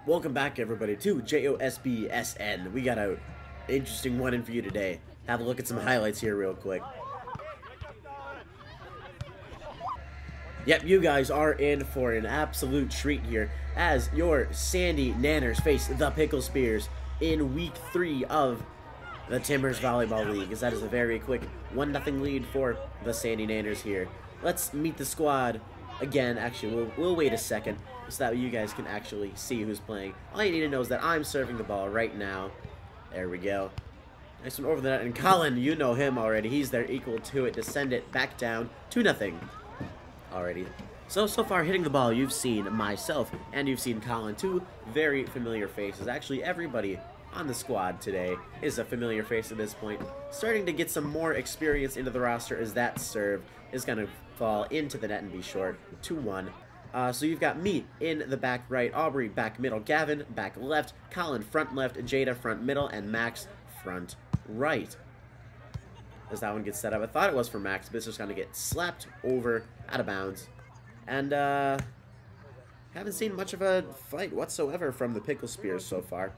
Welcome back, everybody, to JOSBSN. We got an interesting one in for you today. Have a look at some highlights here real quick. Yep, you guys are in for an absolute treat here as your Sandy Nanners face the Pickle Spears in Week 3 of the Timbers Volleyball League, as that is a very quick 1-0 lead for the Sandy Nanners here. Let's meet the squad again. Actually, we'll wait a second so that you guys can actually see who's playing. All you need to know is that I'm serving the ball right now. There we go. Nice one over the net, and Colin, you know him already. He's there equal to it to send it back down 2-0 already. So far hitting the ball, you've seen myself and you've seen Colin, two very familiar faces. Actually, everybody on the squad today is a familiar face at this point. Starting to get some more experience into the roster as that serve is going to fall into the net and be short. 2-1. So you've got me in the back right, Aubrey back middle, Gavin back left, Colin front left, Jada front middle, and Max front right. As that one gets set up, I thought it was for Max, but it's just going to get slapped over out of bounds. And haven't seen much of a fight whatsoever from the Pickle Spears so far.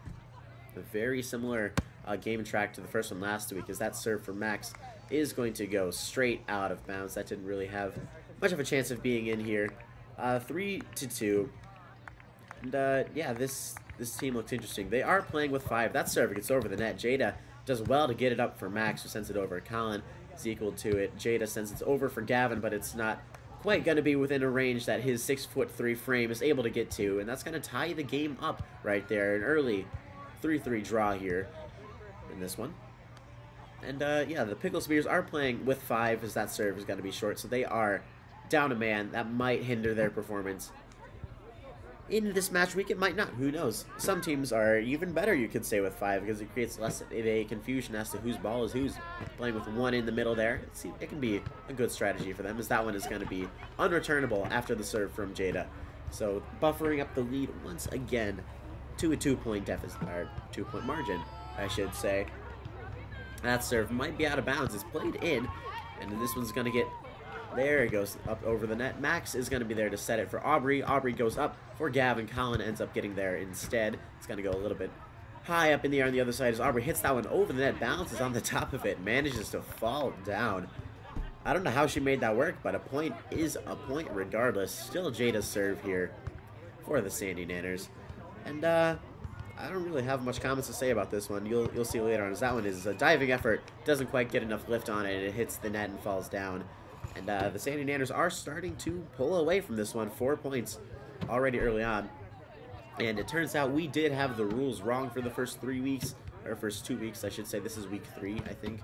A very similar game track to the first one last week, as that serve for Max is going to go straight out of bounds. That didn't really have much of a chance of being in here. 3-2. And yeah, this team looks interesting. They are playing with 5. That serve gets over the net. Jada does well to get it up for Max, who sends it over. Colin is equal to it. Jada sends it over for Gavin, but it's not quite going to be within a range that his 6'3" frame is able to get to, and that's going to tie the game up right there. An early 3-3 draw here in this one. And yeah, the Pickle Spears are playing with 5, as that serve is going to be short, so they are down a man. That might hinder their performance in this match week. It might not, who knows. Some teams are even better, you could say, with 5, because it creates less of a confusion as to whose ball is whose. Playing with 1 in the middle there, it can be a good strategy for them, as that one is going to be unreturnable after the serve from Jada. So buffering up the lead once again to a 2-point deficit, or 2-point margin, I should say. That serve might be out of bounds. It's played in, and this one's going to get, there it goes, up over the net. Max is going to be there to set it for Aubrey. Aubrey goes up for Gavin. Colin ends up getting there instead. It's going to go a little bit high up in the air on the other side as Aubrey hits that one over the net, bounces on the top of it, manages to fall down. I don't know how she made that work, but a point is a point regardless. Still Jada's serve here for the Sandy Nanners. And I don't really have much comments to say about this one. You'll see later on, as that one is a diving effort. Doesn't quite get enough lift on it, and it hits the net and falls down. And the Sandy Nanners are starting to pull away from this one. 4 points already early on. And it turns out we did have the rules wrong for the first 3 weeks. Or first 2 weeks, I should say. This is week 3, I think.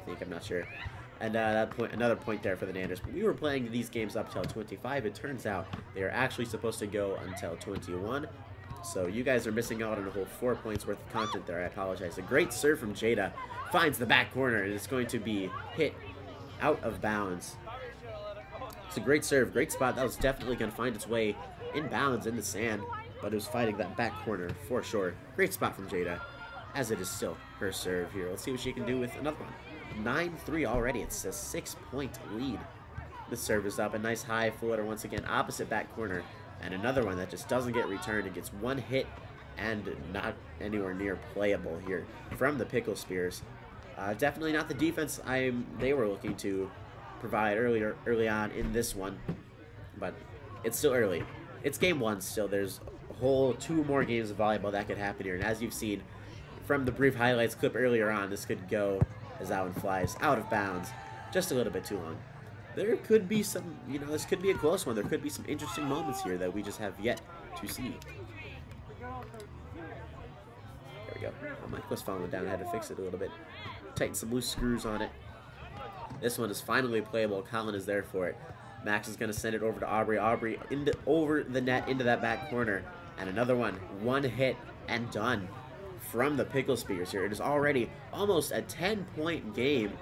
I'm not sure. And another point there for the Nanners. But we were playing these games up till 25. It turns out they are actually supposed to go until 21. So you guys are missing out on a whole 4 points worth of content there. I apologize. A great serve from Jada. Finds the back corner, and it's going to be hit out of bounds. It's a great serve, great spot. That was definitely going to find its way in bounds in the sand, but it was fighting that back corner for sure. Great spot from Jada, as it is still her serve here. Let's see what she can do with another one. 9-3 already. It's a 6-point lead. The serve is up. A nice high footer once again, opposite back corner. And another one that just doesn't get returned. It gets one hit and not anywhere near playable here from the Pickle Spears. Definitely not the defense they were looking to provide early on in this one, but it's still early. It's game 1 still. There's a whole 2 more games of volleyball that could happen here, and as you've seen from the brief highlights clip earlier on, this could go as that one flies out of bounds just a little bit too long. There could be some, this could be a close one. There could be some interesting moments here that we just have yet to see. There we go. My mic was falling down. I had to fix it a little bit. Tighten some loose screws on it. This one is finally playable. Colin is there for it. Max is going to send it over to Aubrey. Aubrey over the net into that back corner. And another one. One hit and done from the Pickle Spears here. It is already almost a 10-point game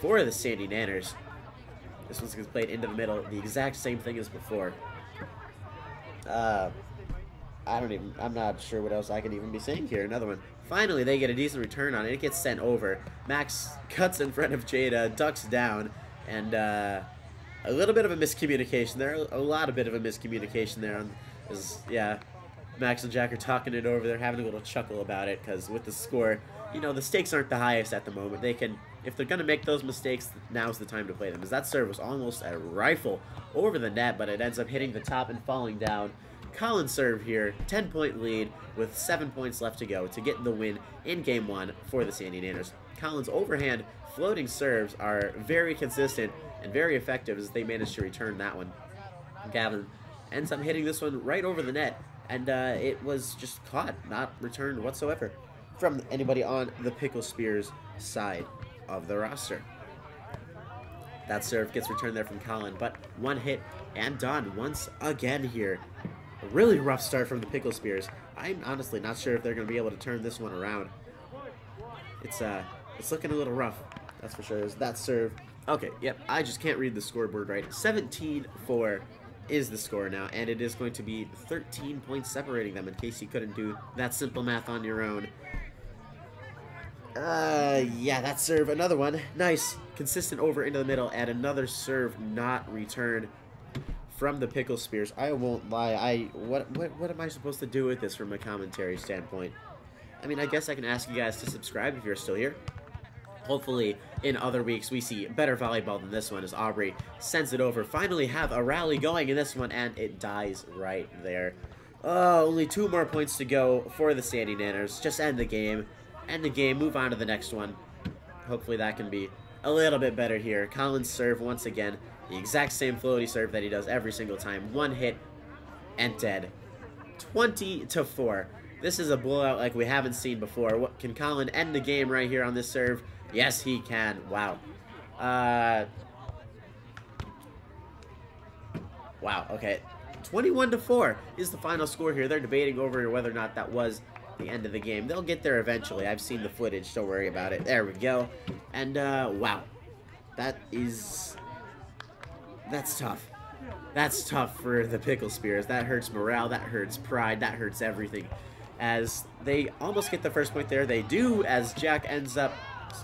for the Sandy Nanners. This one's gets played into the middle. The exact same thing as before. I'm not sure what else I can even be saying here. Another one. Finally, they get a decent return on it. It gets sent over. Max cuts in front of Jada, ducks down, and a little bit of a miscommunication there. A lot of bit of a miscommunication there. Yeah, Max and Jack are talking it over. They're having a little chuckle about it because with the score, you know, the stakes aren't the highest at the moment. They can, if they're going to make those mistakes, now's the time to play them. As that serve was almost a rifle over the net, but it ends up hitting the top and falling down. Colin's serve here, 10-point lead with 7 points left to go to get the win in Game 1 for the Sandy Nanners. Colin's overhand floating serves are very consistent and very effective as they manage to return that one. Gavin ends up hitting this one right over the net, and it was just caught, not returned whatsoever from anybody on the Pickle Spears side of the roster. That serve gets returned there from Colin, but one hit and done once again here. A really rough start from the Pickle Spears. I'm honestly not sure if they're going to be able to turn this one around. It's looking a little rough, that's for sure. Is that serve? Okay, yep, I just can't read the scoreboard right. 17-4 is the score now, and it is going to be 13 points separating them, in case you couldn't do that simple math on your own. Yeah, that serve, another one. Nice, consistent over into the middle, and another serve not returned from the Pickle Spears. I won't lie, what am I supposed to do with this from a commentary standpoint? I mean, I guess I can ask you guys to subscribe if you're still here. Hopefully, in other weeks, we see better volleyball than this one as Aubrey sends it over. Finally have a rally going in this one, and it dies right there. Oh, only 2 more points to go for the Sandy Nanners. Just end the game. End the game, move on to the next one. Hopefully that can be a little bit better here. Colin's serve once again. The exact same floaty serve that he does every single time. One hit and dead. 20-4. This is a blowout like we haven't seen before. What, can Colin end the game right here on this serve? Yes, he can. Wow. Wow, okay. 21-4 is the final score here. They're debating over whether or not that was the end of the game. They'll get there eventually. I've seen the footage. Don't worry about it. There we go. And, wow. That's tough. That's tough for the Pickle Spears. That hurts morale. That hurts pride. That hurts everything. As they almost get the first point there. They do, as Jack ends up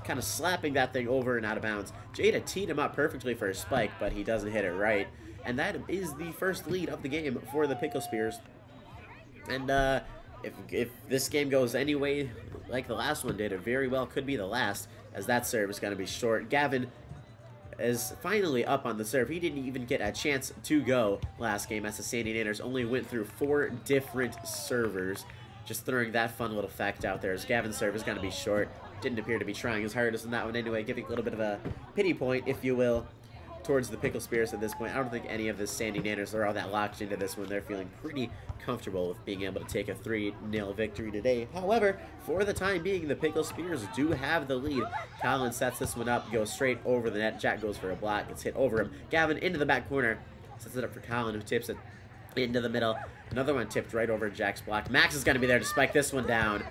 kind of slapping that thing over and out of bounds. Jada teed him up perfectly for a spike, but he doesn't hit it right. And that is the first lead of the game for the Pickle Spears. And if this game goes any way like the last one did, it very well could be the last, as that serve is going to be short. Gavin is finally up on the serve. He didn't even get a chance to go last game, as the Sandy Nanners only went through 4 different servers. Just throwing that fun little fact out there, as Gavin's serve is going to be short. Didn't appear to be trying his hardest in that one anyway, giving a little bit of a pity point, if you will, towards the Pickle Spears at this point. I don't think any of the Sandy Nanners are all that locked into this one. They're feeling pretty comfortable with being able to take a 3-0 victory today. However, for the time being, the Pickle Spears do have the lead. Colin sets this one up, goes straight over the net. Jack goes for a block, gets hit over him. Gavin into the back corner, sets it up for Colin, who tips it into the middle. Another one tipped right over Jack's block. Max is going to be there to spike this one down.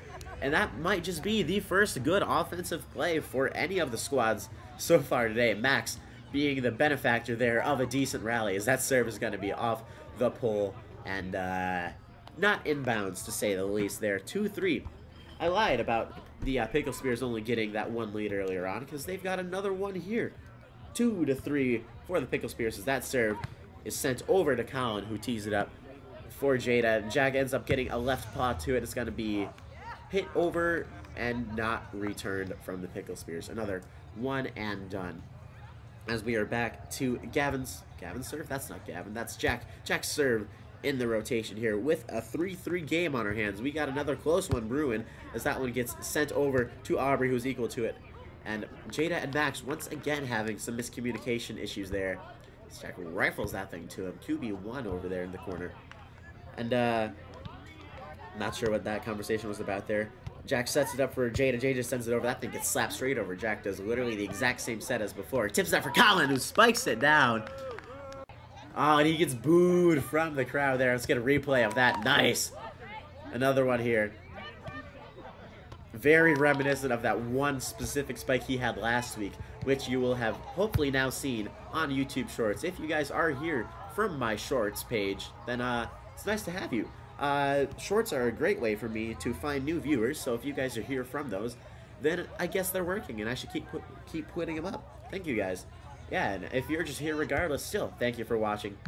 And that might just be the first good offensive play for any of the squads so far today. Max being the benefactor there of a decent rally, as that serve is going to be off the pole and not inbounds, to say the least there. 2-3. I lied about the Pickle Spears only getting that one lead earlier on, because they've got another one here. 2-3 for the Pickle Spears, as that serve is sent over to Colin, who tees it up for Jada. Jack ends up getting a left paw to it. It's going to be hit over and not returned from the Pickle Spears. Another one and done. As we are back to Gavin's serve? That's not Gavin, that's Jack. Jack's serve in the rotation here with a 3-3 game on our hands. We got another close one brewing, as that one gets sent over to Aubrey, who's equal to it. And Jada and Max once again having some miscommunication issues there. Jack rifles that thing to him. QB1 over there in the corner. And not sure what that conversation was about there. Jack sets it up for Jada. Jada sends it over. That thing gets slapped straight over. Jack does literally the exact same set as before. Tips that for Colin, who spikes it down. Oh, and he gets booed from the crowd there. Let's get a replay of that. Nice. Another one here. Very reminiscent of that one specific spike he had last week, which you will have hopefully now seen on YouTube Shorts. If you guys are here from my Shorts page, then it's nice to have you. Shorts are a great way for me to find new viewers, so if you guys are here from those, then I guess they're working, and I should keep putting them up. Thank you guys. Yeah, and if you're just here regardless, still, thank you for watching.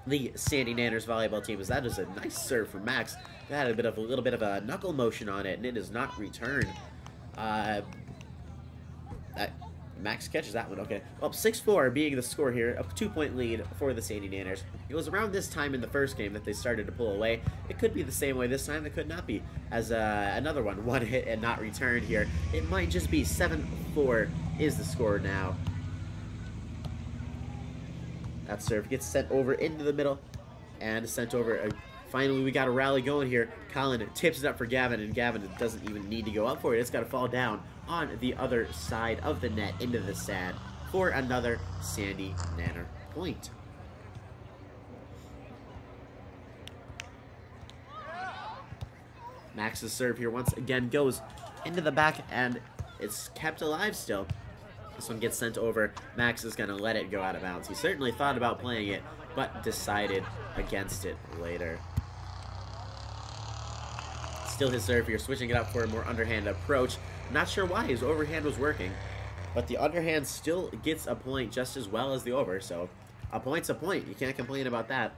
the Sandy Nanners volleyball team, as that is a nice serve from Max. That had a little bit of a knuckle motion on it, and it is not returned. Max catches that one, okay. Well, 6-4 being the score here, a 2-point lead for the Sandy Nanners. It was around this time in the first game that they started to pull away. It could be the same way this time, it could not be, as another one hit and not returned here. It might just be 7-4 is the score now. That serve gets sent over into the middle and sent over. Finally, we got a rally going here. Colin tips it up for Gavin, and Gavin doesn't even need to go up for it. It's got to fall down on the other side of the net into the sand for another Sandy Nanner point. Max's serve here once again goes into the back, and it's kept alive still. This one gets sent over. Max is going to let it go out of bounds. He certainly thought about playing it, but decided against it later. Still his serve here, switching it up for a more underhand approach. Not sure why his overhand was working, but the underhand still gets a point just as well as the over, so a point's a point. You can't complain about that.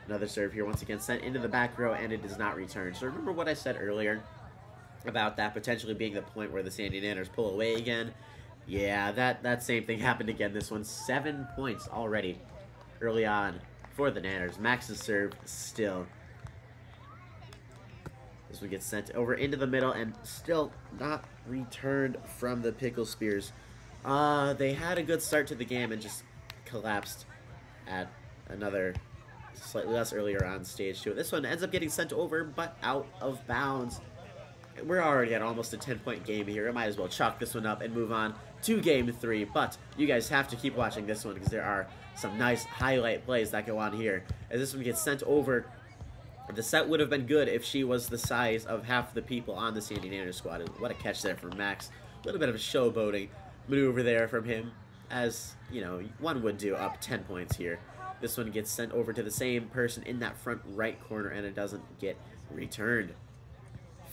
Another serve here, once again sent into the back row, and it does not return. So remember what I said earlier about that potentially being the point where the Sandy Nanners pull away again? Yeah, that same thing happened again. This one, 7 points already early on for the Nanners. Max's serve still. This one gets sent over into the middle and still not returned from the Pickle Spears. They had a good start to the game and just collapsed at another slightly less earlier on stage 2. This one ends up getting sent over, but out of bounds. We're already at almost a 10-point game here. I might as well chalk this one up and move on to game 3. But you guys have to keep watching this one because there are some nice highlight plays that go on here. As this one gets sent over, the set would have been good if she was the size of half the people on the Sandy Nanners squad. What a catch there from Max. A little bit of a showboating maneuver there from him, as, you know, one would do up 10 points here. This one gets sent over to the same person in that front right corner, and it doesn't get returned.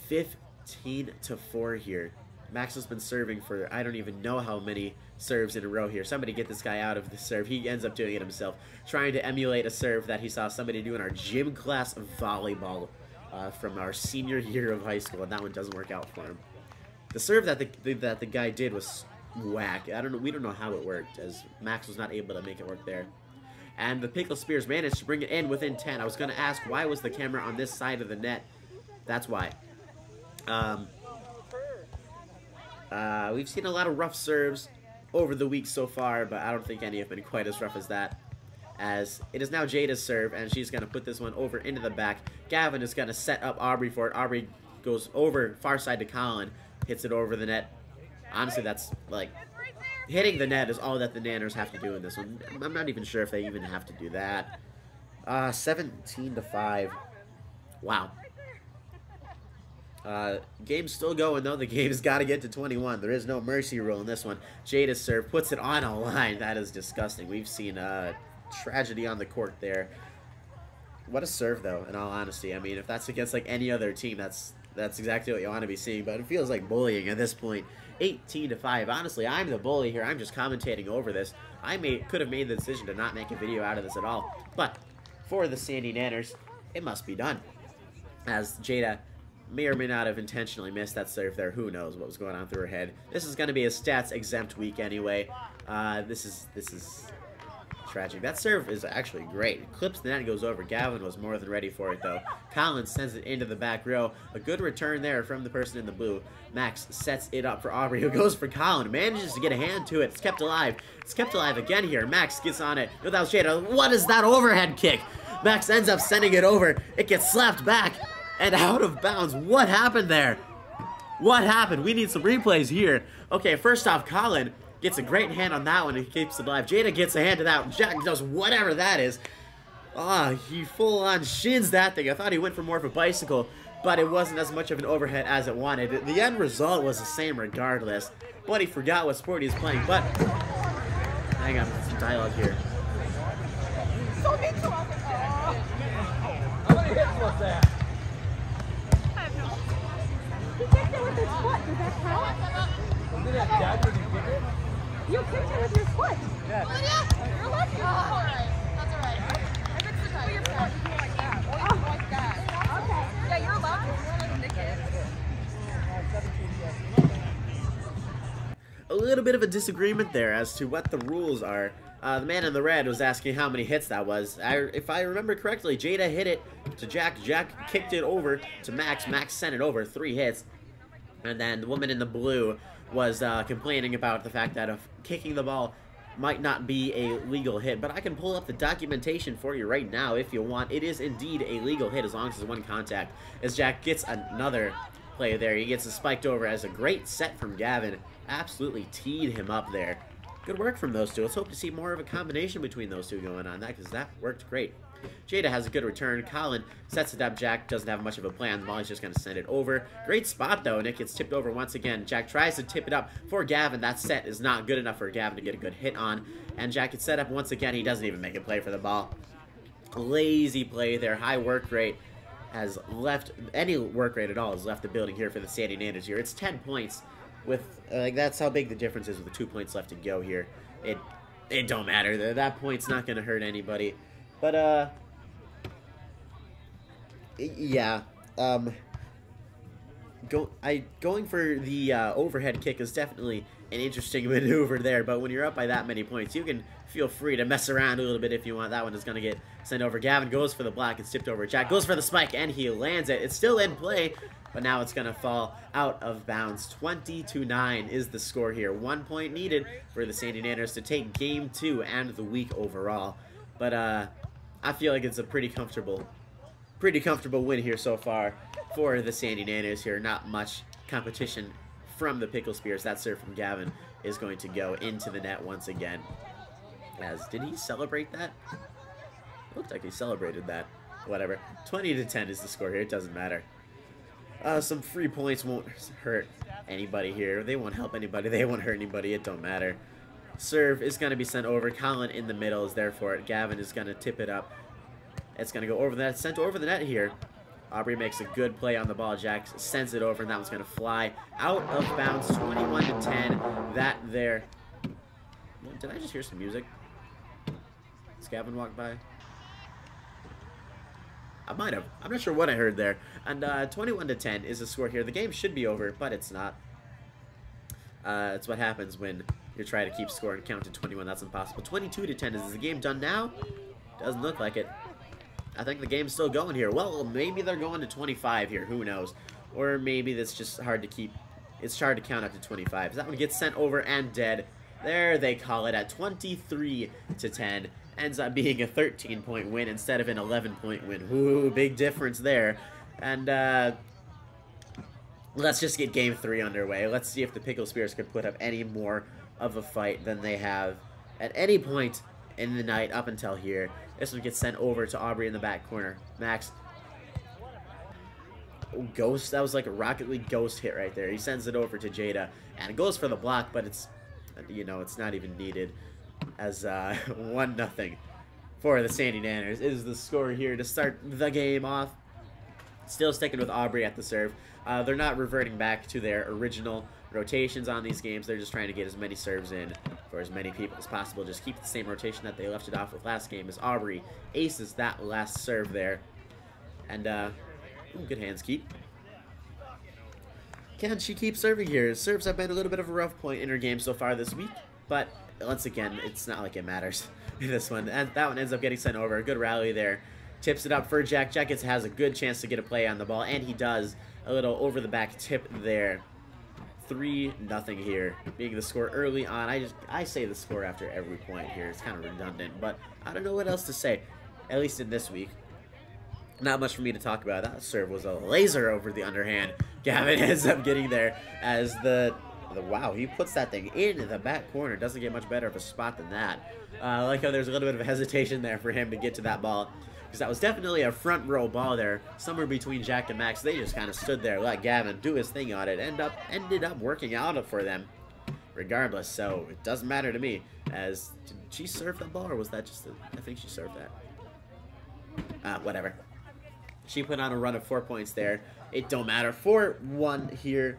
15-4 here. Max has been serving for I don't even know how many serves in a row here. Somebody get this guy out of the serve. He ends up doing it himself, trying to emulate a serve that he saw somebody do in our gym class of volleyball from our senior year of high school, and that one doesn't work out for him. The serve that the guy did was whack. I don't know. We don't know how it worked, as Max was not able to make it work there. And the Pickle Spears managed to bring it in within 10. I was going to ask, why was the camera on this side of the net? That's why. We've seen a lot of rough serves over the week so far, but I don't think any have been quite as rough as that. As it is now Jada's serve, and she's going to put this one over into the back. Gavin is going to set up Aubrey for it. Aubrey goes over far side to Colin, hits it over the net. Honestly, that's like hitting the net is all that the Nanners have to do in this one. I'm not even sure if they even have to do that. 17-5. Wow. Game's still going, though. The game's got to get to 21. There is no mercy rule in this one. Jada's serve puts it on a line. That is disgusting. We've seen tragedy on the court there. What a serve, though, in all honesty. I mean, if that's against like any other team, that's exactly what you want to be seeing. But it feels like bullying at this point. 18-5. Honestly, I'm the bully here. I'm just commentating over this. I could have made the decision to not make a video out of this at all. But for the Sandy Nanners, it must be done. As Jada may or may not have intentionally missed that serve there. Who knows what was going on through her head. This is going to be a stats-exempt week anyway. This is tragic. That serve is actually great. It clips the net and goes over. Gavin was more than ready for it, though. Colin sends it into the back row. A good return there from the person in the blue. Max sets it up for Aubrey, who goes for Colin. Manages to get a hand to it. It's kept alive. It's kept alive again here. Max gets on it. No, that was Jada. What is that overhead kick? Max ends up sending it over. It gets slapped back and out of bounds. What happened there? What happened? We need some replays here. Okay, first off, Colin gets a great hand on that one and keeps it alive. Jada gets a hand to that one. Jack does whatever that is. He full-on shins that thing. I thought he went for more of a bicycle, but it wasn't as much of an overhead as it wanted. The end result was the same regardless. But he forgot what sport he was playing. But, hang on, some dialogue here. How many hits was that? He kicked it with his foot. Does that count? Wasn't that Dad when you kicked it? You kicked it with your foot. Yeah. You're lucky. Alright, that's alright. little bit of a disagreement there as to what the rules are. The man in the red was asking how many hits that was. If I remember correctly, Jada hit it to Jack. Jack kicked it over to Max. Max sent it over, 3 hits. And then the woman in the blue was complaining about the fact that if kicking the ball might not be a legal hit. But I can pull up the documentation for you right now if you want. It is indeed a legal hit as long as it's 1 contact. As Jack gets another play there. He gets it spiked over as a great set from Gavin. Absolutely teed him up there. Good work from those two. Let's hope to see more of a combination between those two going on that, because that worked great. Jada has a good return. Colin sets it up. Jack doesn't have much of a plan. The ball is just going to send it over. Great spot, though, and it gets tipped over once again. Jack tries to tip it up for Gavin. That set is not good enough for Gavin to get a good hit on. And Jack gets set up once again. He doesn't even make a play for the ball. Lazy play there. High work rate has left, any work rate at all has left the building here for the Sandy Nanners here. It's 10 points. With that's how big the difference is with the 2 points left to go here. It don't matter. That point's not gonna hurt anybody. But yeah. Going for the overhead kick is definitely an interesting maneuver there. But when you're up by that many points, you can feel free to mess around a little bit if you want. That one is gonna get sent over. Gavin goes for the block. It's tipped over. Jack goes for the spike and he lands it. It's still in play. But now it's going to fall out of bounds. 20-9 is the score here. 1 point needed for the Sandy Nanners to take Game 2 and the week overall. But I feel like it's a pretty comfortable win here so far for the Sandy Nanners here. Not much competition from the Pickle Spears. That serve from Gavin is going to go into the net once again. Did he celebrate that? Looked like he celebrated that. Whatever. 20-10 is the score here. It doesn't matter. Some free points won't hurt anybody here. They won't help anybody. They won't hurt anybody. It don't matter. Serve is going to be sent over. Colin in the middle is there for it. Gavin is going to tip it up. It's going to go over the net. Sent over the net here. Aubrey makes a good play on the ball. Jack sends it over, and that one's going to fly out of bounds. 21-10. That there. Did I just hear some music? Does Gavin walk by? I might have. I'm not sure what I heard there. And 21-10 is the score here. The game should be over, but it's not. It's what happens when you're trying to keep score and count to 21. That's impossible. 22-10. Is the game done now? Doesn't look like it. I think the game's still going here. Well, maybe they're going to 25 here. Who knows? Or maybe that's just hard to keep. It's hard to count up to 25. So that one gets sent over and dead. There they call it at 23-10. Ends up being a 13-point win instead of an 11-point win. Ooh, big difference there. And let's just get Game 3 underway. Let's see if the Pickle Spears could put up any more of a fight than they have at any point in the night up until here. This one gets sent over to Aubrey in the back corner. Max. Oh, Ghost. That was like a Rocket League Ghost hit right there. He sends it over to Jada. And it goes for the block, but it's, you know, it's not even needed. As 1-0 for the Sandy Nanners is the score here to start the game off. Still sticking with Aubrey at the serve. They're not reverting back to their original rotations on these games. They're just trying to get as many serves in for as many people as possible. Just keep the same rotation that they left it off with last game as Aubrey aces that last serve there. And good hands keep. Can she keep serving here? Serves have been a little bit of a rough point in her game so far this week, but once again, it's not like it matters in this one. And that one ends up getting sent over. A good rally there. Tips it up for Jack. Jack has a good chance to get a play on the ball, and he does. A little over-the-back tip there. 3-0 here, being the score early on. I say the score after every point here. It's kind of redundant, but I don't know what else to say, at least in this week. Not much for me to talk about. That serve was a laser over the underhand. Gavin ends up getting there as wow, he puts that thing in the back corner. Doesn't get much better of a spot than that. I like how there's a little bit of a hesitation there for him to get to that ball, because that was definitely a front row ball there, somewhere between Jack and Max. They just kind of stood there, let Gavin do his thing on it. Ended up working out for them regardless, so it doesn't matter to me. Did she serve that ball, or was that just I think she served that. Whatever. She put on a run of 4 points there. It don't matter. 4-1 here.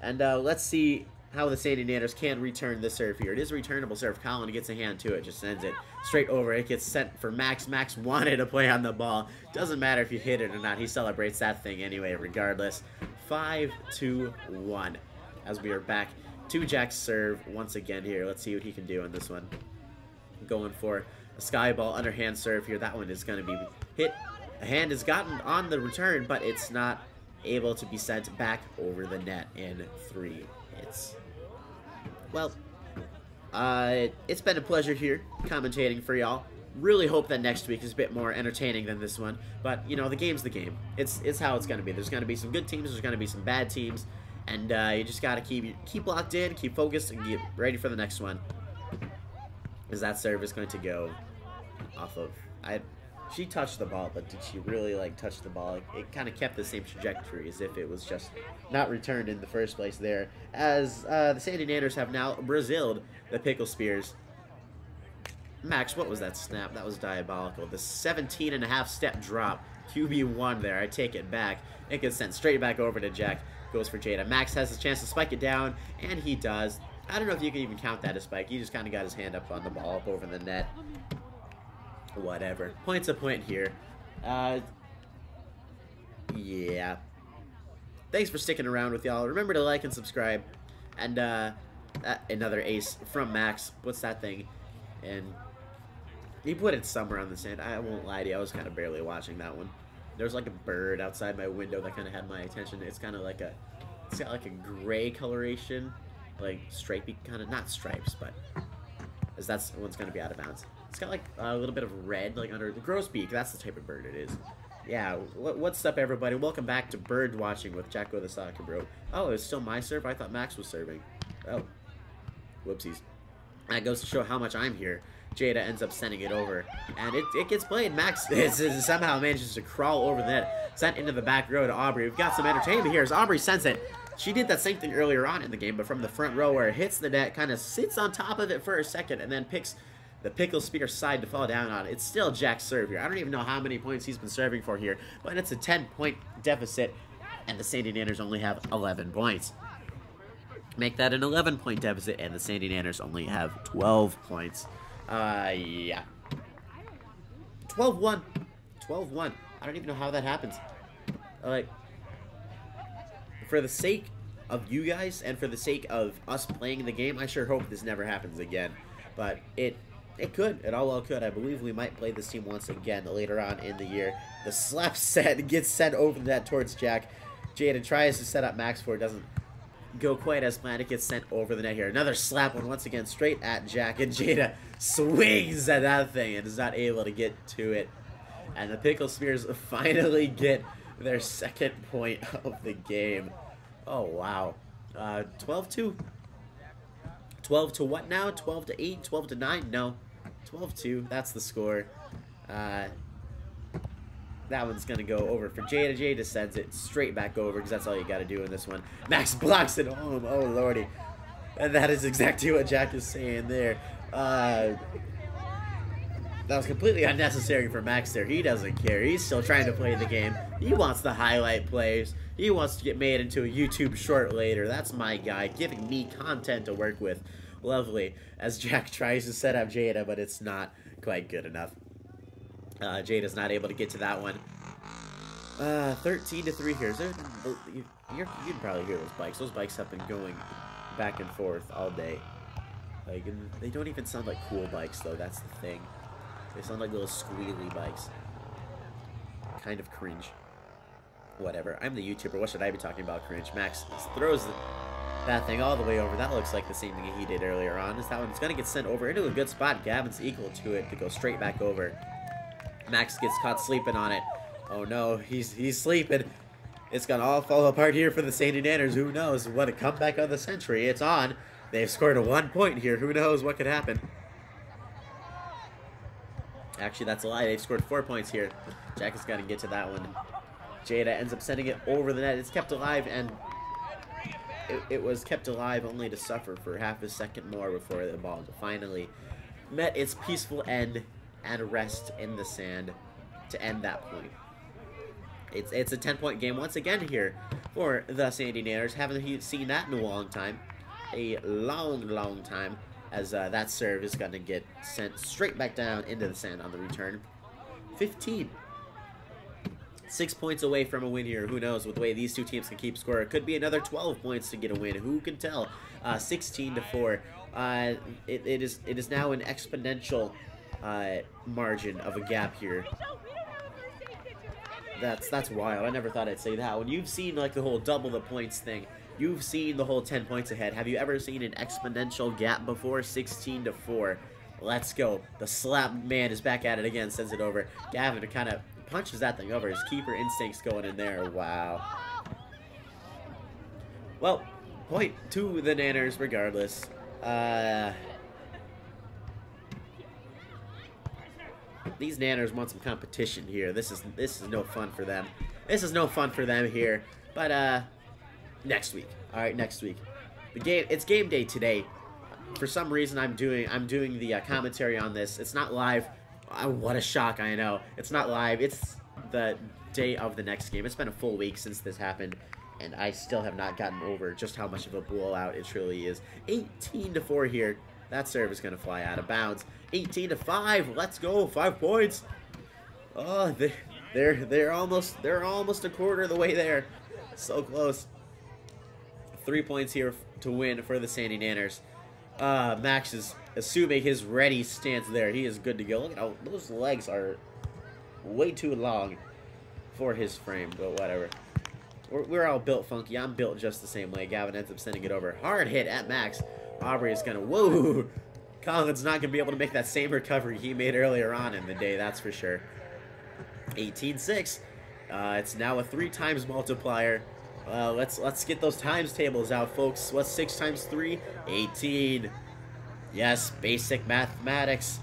And let's see how the Sandy Nanners can return the serve here. It is a returnable serve. Colin gets a hand to it, just sends it straight over. It gets sent for Max. Max wanted to play on the ball. Doesn't matter if you hit it or not. He celebrates that thing anyway, regardless. 5-1 as we are back to Jack's serve once again here. Let's see what he can do on this one. Going for a sky ball underhand serve here. That one is going to be hit. A hand has gotten on the return, but it's not able to be sent back over the net in 3 hits. Well, it's been a pleasure here commentating for y'all. Really hope that next week is a bit more entertaining than this one. But, you know, the game's the game. It's how it's going to be. There's going to be some good teams. There's going to be some bad teams. And you just got to keep locked in, keep focused, and get ready for the next one. As that serve is going to go off of... She touched the ball, but did she really, like, touch the ball? It kind of kept the same trajectory as if it was just not returned in the first place there. As the Sandy Nanners have now Braziled the Pickle Spears. Max, what was that snap? That was diabolical. The 17.5 step drop. QB1 there. I take it back. It gets sent straight back over to Jack. Goes for Jada. Max has a chance to spike it down, and he does. I don't know if you can even count that a spike. He just kind of got his hand up on the ball, up over the net. Whatever. Point's a point here. Yeah. Thanks for sticking around with y'all. Remember to like and subscribe. And, another ace from Max. What's that thing? And he put it somewhere on the sand. I won't lie to you. I was kind of barely watching that one. There's like a bird outside my window that kind of had my attention. It's kind of like it's got like a gray coloration. Like stripey, kind of, not stripes, but as that's one's going to be out of bounds. It's got like a little bit of red, like under the grosbeak. That's the type of bird it is. Yeah, what's up, everybody? Welcome back to Bird Watching with Jacko the Soccer Bro. Oh, it's still my serve? I thought Max was serving. Oh, whoopsies. That goes to show how much I'm here. Jada ends up sending it over, and it gets played. Max somehow manages to crawl over the net, sent into the back row to Aubrey. We've got some entertainment here as Aubrey sends it. She did that same thing earlier on in the game, but from the front row where it hits the net, kind of sits on top of it for a second, and then picks the Pickle Spear side to fall down on. It's still Jack's serve here. I don't even know how many points he's been serving for here, but it's a 10-point deficit, and the Sandy Nanners only have 11 points. Make that an 11-point deficit, and the Sandy Nanners only have 12 points. Yeah. 12-1. 12-1. I don't even know how that happens. Like, for the sake of you guys and for the sake of us playing the game, I sure hope this never happens again. But it could. It all well could. I believe we might play this team once again later on in the year. The slap set gets sent over the net towards Jack. Jada tries to set up Max for it. Doesn't go quite as planned. It gets sent over the net here. Another slap one once again straight at Jack. And Jada swings at that thing and is not able to get to it. And the Pickle Spears finally get their second point of the game. Oh, wow. 12-2. 12 to what now? 12 to 8? 12 to 9? No. 12-2. That's the score. That one's going to go over for Jada. Jada sends it straight back over because that's all you got to do in this one. Max blocks it home. Oh, lordy. And that is exactly what Jack is saying there. That was completely unnecessary for Max there. He doesn't care. He's still trying to play the game. He wants the highlight plays. He wants to get made into a YouTube short later. That's my guy, giving me content to work with. Lovely. As Jack tries to set up Jada, but it's not quite good enough. Jada's not able to get to that one. 13-3 here. Is there, you can probably hear those bikes. Those bikes have been going back and forth all day. Like, and they don't even sound like cool bikes, though. That's the thing. They sound like little squealy bikes. Kind of cringe. Whatever. I'm the YouTuber. What should I be talking about? Cringe. Max throws that thing all the way over. That looks like the same thing he did earlier on. Is that one's going to get sent over into a good spot. Gavin's equal to it to go straight back over. Max gets caught sleeping on it. Oh no, he's sleeping. It's going to all fall apart here for the Sandy Nanners. Who knows? What a comeback of the century. It's on. They've scored a 1 point here. Who knows what could happen? Actually, that's a lie. They've scored 4 points here. Jack has got to get to that one. Jada ends up sending it over the net. It's kept alive, and it was kept alive only to suffer for half a second more before the ball finally met its peaceful end and rest in the sand to end that point. It's a 10-point game once again here for the Sandy Nanners. Haven't seen that in a long time. A long time. As that serve is going to get sent straight back down into the sand on the return. 15. 6 points away from a win here. Who knows? With the way these two teams can keep score, it could be another 12 points to get a win. Who can tell? 16-4. It is now an exponential margin of a gap here. That's wild. I never thought I'd say that. When you've seen like the whole double the points thing, you've seen the whole 10 points ahead. Have you ever seen an exponential gap before? 16-4. Let's go. The slap man is back at it again. Sends it over. Gavin kind of punches that thing over. His keeper instincts going in there. Wow. Well, point to the Nanners regardless. These Nanners want some competition here. This is no fun for them. This is no fun for them here. But next week. All right, next week. It's game day today. For some reason, I'm doing the commentary on this. It's not live. What a shock! I know it's not live. It's the day of the next game. It's been a full week since this happened, and I still have not gotten over just how much of a blowout it truly is. 18-4 here. That serve is gonna fly out of bounds. 18-5. Let's go. 5 points. Oh, they're almost a quarter of the way there. So close. 3 points here to win for the Sandy Nanners. Max is assuming his ready stance there. He is good to go. Look at how those legs are way too long for his frame, but whatever. We're all built funky. I'm built just the same way. Gavin ends up sending it over. Hard hit at Max. Aubrey is gonna, whoa! Colin's not gonna be able to make that same recovery he made earlier on in the day, that's for sure. 18-6. It's now a 3 times multiplier. Let's get those times tables out, folks. What's 6 times 3? 18. Yes, basic mathematics.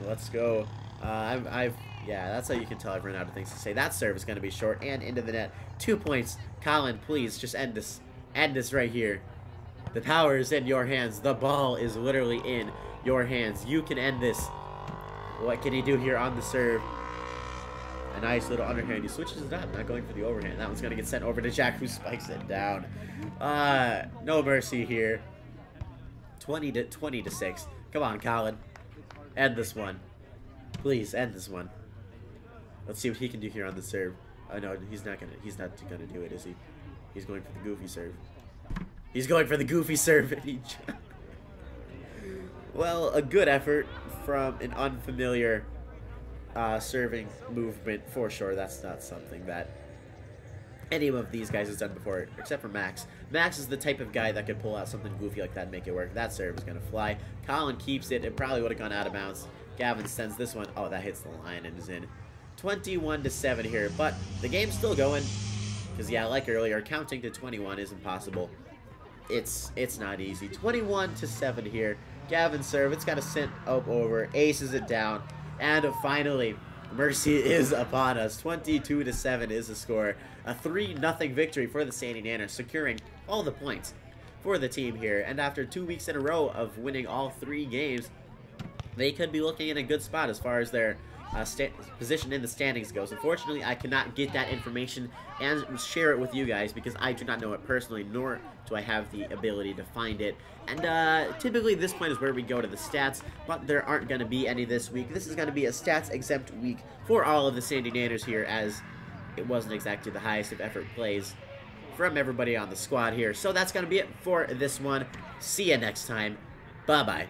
Let's go. Yeah, that's how you can tell I've run out of things to say. That serve is going to be short and into the net. 2 points. Colin, please just end this. End this right here. The power is in your hands. The ball is literally in your hands. You can end this. What can he do here on the serve? A nice little underhand. He switches it up, not going for the overhand. That one's going to get sent over to Jack, who spikes it down. No mercy here. 20-6. Come on, Colin. End this one. Please, end this one. Let's see what he can do here on the serve. Oh, no, he's not gonna do it, is he? He's going for the goofy serve. He's going for the goofy serve. Well, a good effort from an unfamiliar serving movement for sure. That's not something that any of these guys has done before, except for Max. Max is the type of guy that could pull out something goofy like that and make it work. That serve is going to fly. Colin keeps it. It probably would have gone out of bounds. Gavin sends this one. Oh, that hits the line and is in. 21-7 here, but the game's still going. Because, yeah, like earlier, counting to 21 is impossible. It's not easy. 21-7 here. Gavin serve. It's got to send up over. Aces it down. And finally, mercy is upon us. 22-7 is the score. A 3-0 victory for the Sandy Nanners, securing all the points for the team here. And after 2 weeks in a row of winning all 3 games, they could be looking in a good spot as far as their position in the standings goes. Unfortunately, I cannot get that information and share it with you guys because I do not know it personally, nor do I have the ability to find it. And typically this point is where we go to the stats, but there aren't going to be any this week. This is going to be a stats-exempt week for all of the Sandy Nanners here, as it wasn't exactly the highest of effort plays from everybody on the squad here. So that's going to be it for this one. See you next time. Bye-bye.